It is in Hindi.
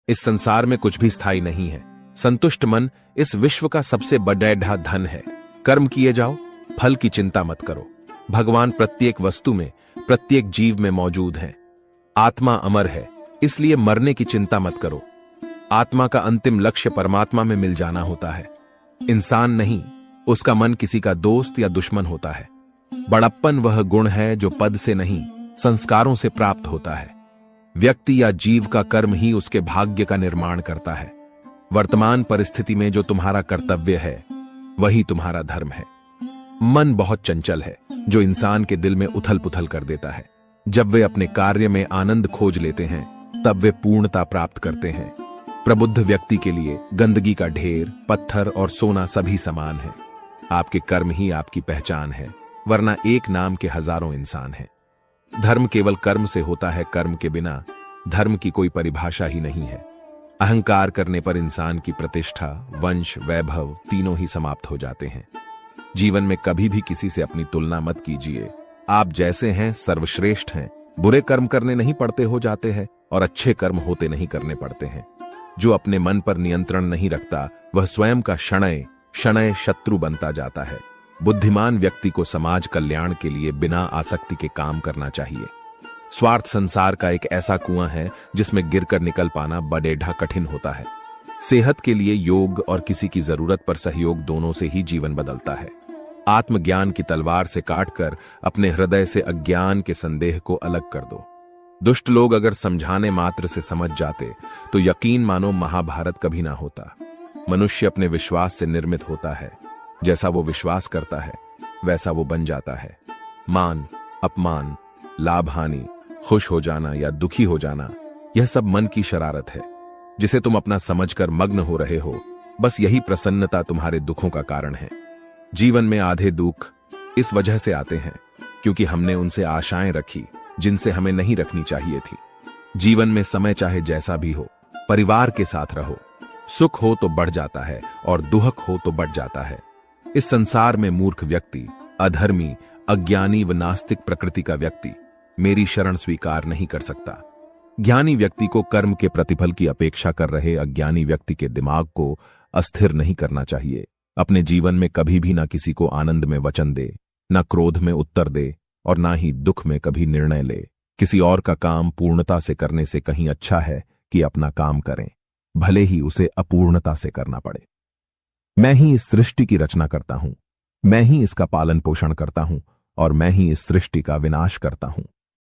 इस संसार में कुछ भी स्थायी नहीं है। संतुष्ट मन इस विश्व का सबसे बड़ा धन है। कर्म किए जाओ, फल की चिंता मत करो। भगवान प्रत्येक वस्तु में, प्रत्येक जीव में मौजूद है। आत्मा अमर है, इसलिए मरने की चिंता मत करो। आत्मा का अंतिम लक्ष्य परमात्मा में मिल जाना होता है। इंसान नहीं, उसका मन किसी का दोस्त या दुश्मन होता है। बड़प्पन वह गुण है जो पद से नहीं, संस्कारों से प्राप्त होता है। व्यक्ति या जीव का कर्म ही उसके भाग्य का निर्माण करता है। वर्तमान परिस्थिति में जो तुम्हारा कर्तव्य है, वही तुम्हारा धर्म है। मन बहुत चंचल है, जो इंसान के दिल में उथल पुथल कर देता है। जब वे अपने कार्य में आनंद खोज लेते हैं, तब वे पूर्णता प्राप्त करते हैं। प्रबुद्ध व्यक्ति के लिए गंदगी का ढेर, पत्थर और सोना सभी समान है। आपके कर्म ही आपकी पहचान है, वरना एक नाम के हजारों इंसान हैं। धर्म केवल कर्म से होता है, कर्म के बिना धर्म की कोई परिभाषा ही नहीं है। अहंकार करने पर इंसान की प्रतिष्ठा, वंश, वैभव तीनों ही समाप्त हो जाते हैं। जीवन में कभी भी किसी से अपनी तुलना मत कीजिए। आप जैसे हैं सर्वश्रेष्ठ हैं। बुरे कर्म करने नहीं पड़ते हो जाते हैं, और अच्छे कर्म होते नहीं करने पड़ते हैं। जो अपने मन पर नियंत्रण नहीं रखता, वह स्वयं का शनय शनय शत्रु बनता जाता है। बुद्धिमान व्यक्ति को समाज कल्याण के लिए बिना आसक्ति के काम करना चाहिए। स्वार्थ संसार का एक ऐसा कुआं है जिसमें गिरकर निकल पाना बड़ेढ़ा कठिन होता है। सेहत के लिए योग और किसी की जरूरत पर सहयोग दोनों से ही जीवन बदलता है। आत्मज्ञान की तलवार से काटकर अपने हृदय से अज्ञान के संदेह को अलग कर दो। दुष्ट लोग अगर समझाने मात्र से समझ जाते तो यकीन मानो महाभारत कभी ना होता। मनुष्य अपने विश्वास से निर्मित होता है। जैसा वो विश्वास करता है, वैसा वो बन जाता है। मान, अपमान, लाभ हानि, खुश हो जाना या दुखी हो जाना, यह सब मन की शरारत है, जिसे तुम अपना समझकर मग्न हो रहे हो। बस यही प्रसन्नता तुम्हारे दुखों का कारण है। जीवन में आधे दुख इस वजह से आते हैं क्योंकि हमने उनसे आशाएं रखी जिनसे हमें नहीं रखनी चाहिए थी। जीवन में समय चाहे जैसा भी हो, परिवार के साथ रहो। सुख हो तो बढ़ जाता है और दुख हो तो बढ़ जाता है। इस संसार में मूर्ख व्यक्ति, अधर्मी, अज्ञानी व नास्तिक प्रकृति का व्यक्ति मेरी शरण स्वीकार नहीं कर सकता। ज्ञानी व्यक्ति को कर्म के प्रतिफल की अपेक्षा कर रहे अज्ञानी व्यक्ति के दिमाग को अस्थिर नहीं करना चाहिए। अपने जीवन में कभी भी ना किसी को आनंद में वचन दे, ना क्रोध में उत्तर दे, और ना ही दुख में कभी निर्णय ले। किसी और का काम पूर्णता से करने से कहीं अच्छा है कि अपना काम करें, भले ही उसे अपूर्णता से करना पड़े। मैं ही इस सृष्टि की रचना करता हूं, मैं ही इसका पालन पोषण करता हूं, और मैं ही इस सृष्टि का विनाश करता हूं।